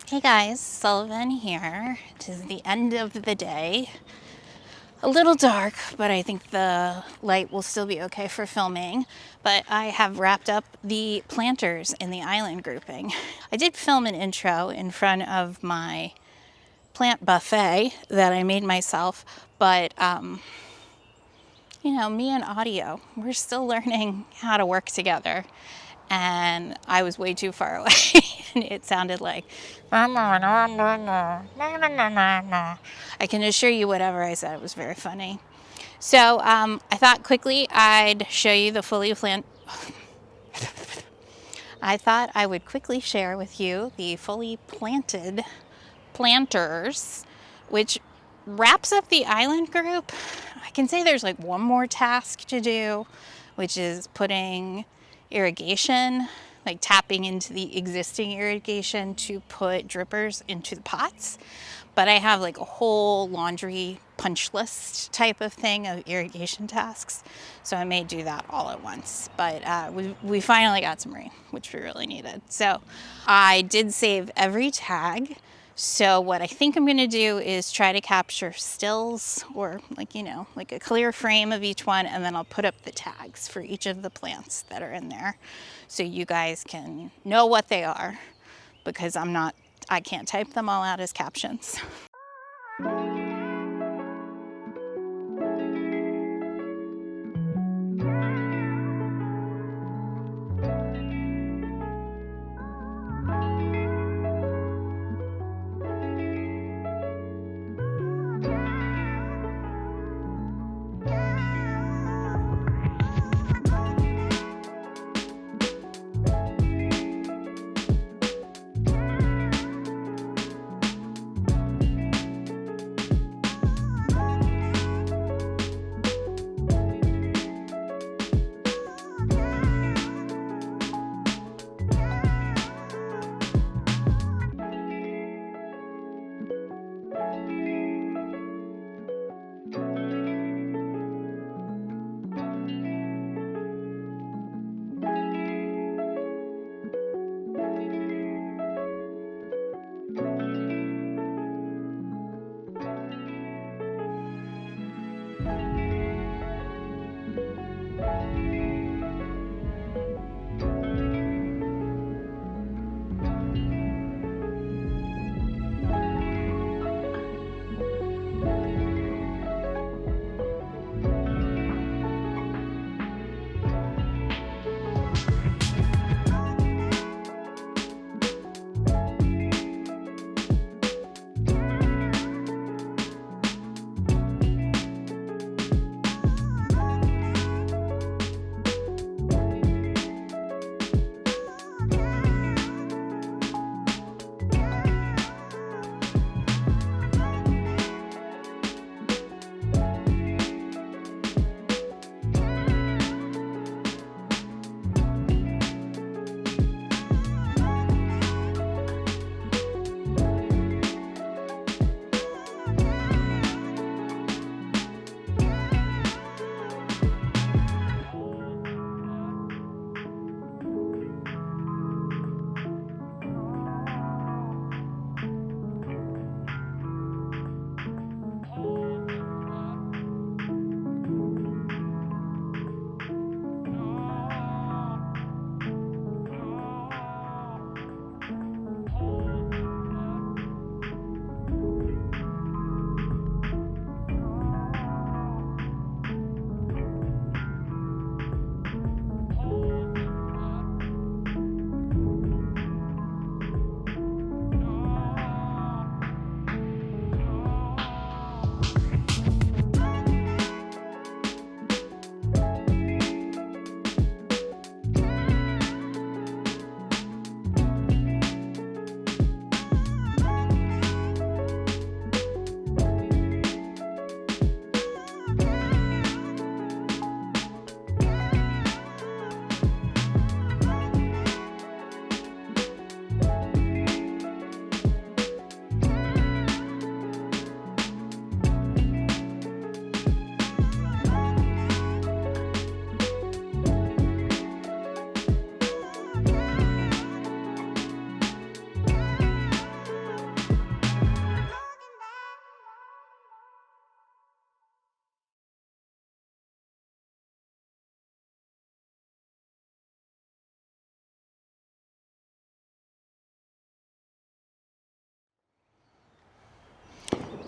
Hey guys, Sullivan here. It is the end of the day. A little dark, but I think the light will still be okay for filming. But I have wrapped up the planters in the island grouping. I did film an intro in front of my plant buffet that I made myself, but me and audio, we're still learning how to work together. And I was way too far away and it sounded like I can assure you whatever I said, it was very funny. So I thought quickly I'd show you the fully plant. I thought I would quickly share with you the fully planted planters, which wraps up the island group. I can say there's like one more task to do, which is putting irrigation, like tapping into the existing irrigation to put drippers into the pots. But I have like a whole laundry punch list type of thing of irrigation tasks. So I may do that all at once. But we finally got some rain, which we really needed. So I did save every tag. So what I think I'm going to do is try to capture stills or like a clear frame of each one, and then I'll put up the tags for each of the plants that are in there so you guys can know what they are, because I can't type them all out as captions.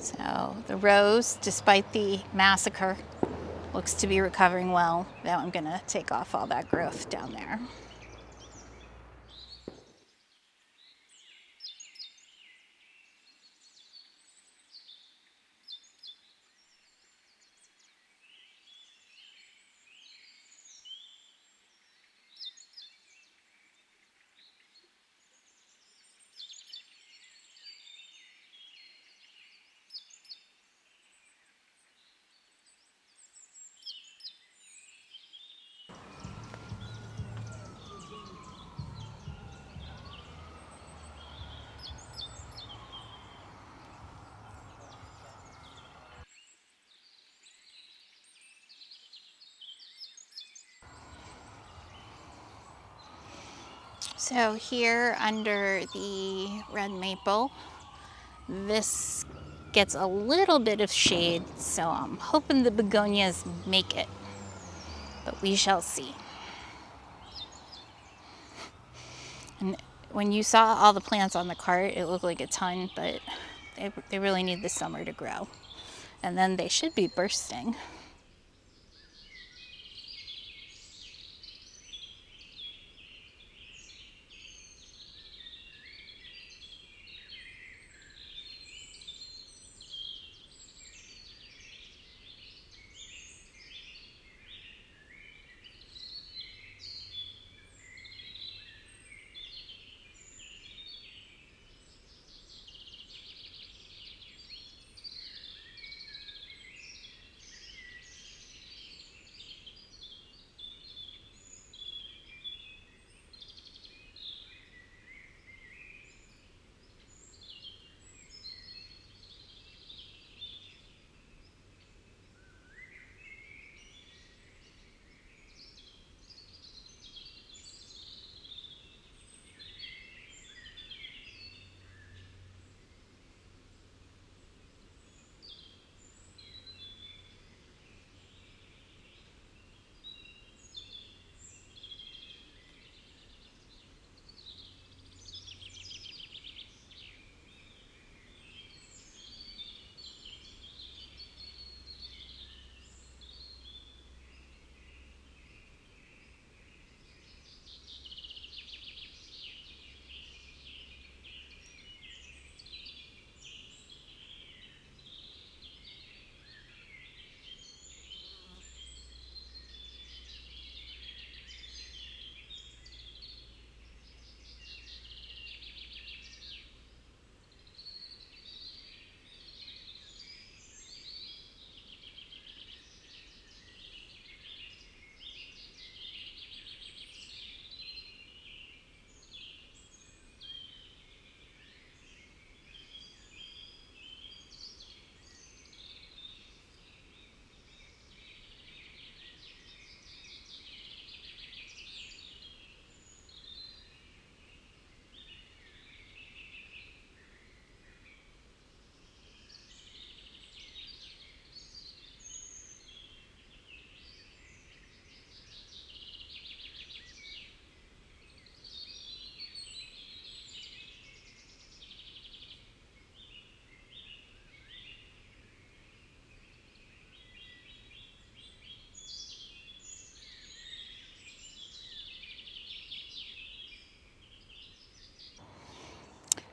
So the rose, despite the massacre, looks to be recovering well. Now I'm gonna take off all that growth down there. So here under the red maple, this gets a little bit of shade, so I'm hoping the begonias make it, but we shall see. And when you saw all the plants on the cart, it looked like a ton, but they really need the summer to grow. And then they should be bursting.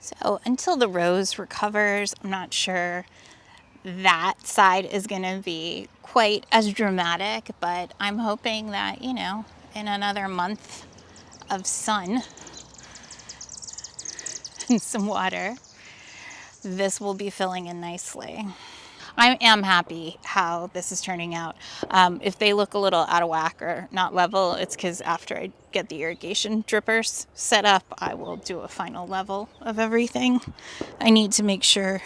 So until the rose recovers, I'm not sure that side is gonna be quite as dramatic, but I'm hoping that, you know, in another month of sun and some water, this will be filling in nicely. I am happy how this is turning out. If they look a little out of whack or not level, it's because after I get the irrigation drippers set up, I will do a final level of everything. I need to make sure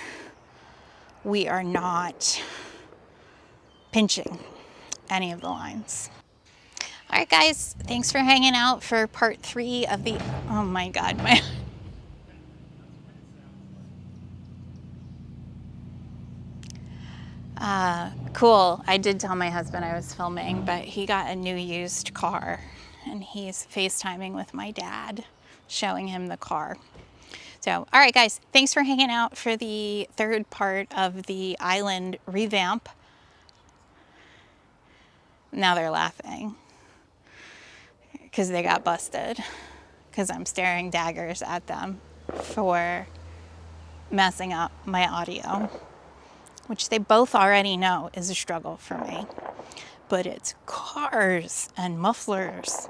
we are not pinching any of the lines. All right, guys, thanks for hanging out for part 3 of the, oh my God, my cool. I did tell my husband I was filming, but he got a new used car and he's FaceTiming with my dad, showing him the car. So, all right, guys, thanks for hanging out for the third part of the island revamp. Now they're laughing because they got busted because I'm staring daggers at them for messing up my audio, which they both already know is a struggle for me. But it's cars and mufflers.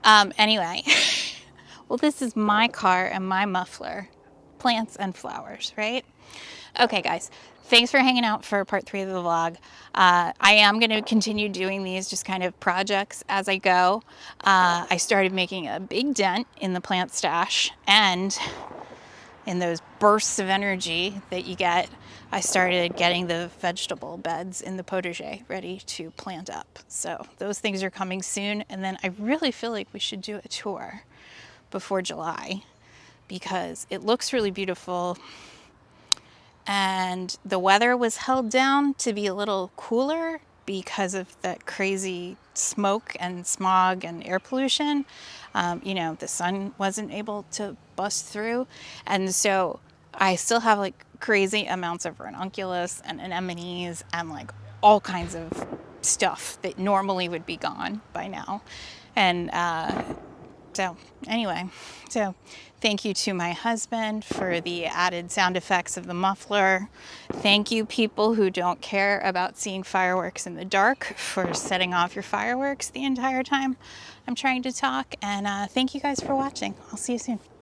Anyway, well, this is my car and my muffler, plants and flowers, right? Okay, guys, thanks for hanging out for part 3 of the vlog. I am going to continue doing these just kind of projects as I go. I started making a big dent in the plant stash, and in those bursts of energy that you get, I started getting the vegetable beds in the potager ready to plant up. So those things are coming soon. And then I really feel like we should do a tour before July because it looks really beautiful. And the weather was held down to be a little cooler because of that crazy smoke and smog and air pollution. You know, the sun wasn't able to bust through. And so I still have like crazy amounts of ranunculus and anemones and like all kinds of stuff that normally would be gone by now. And so anyway, so thank you to my husband for the added sound effects of the muffler. Thank you people who don't care about seeing fireworks in the dark for setting off your fireworks the entire time I'm trying to talk. And thank you guys for watching. I'll see you soon.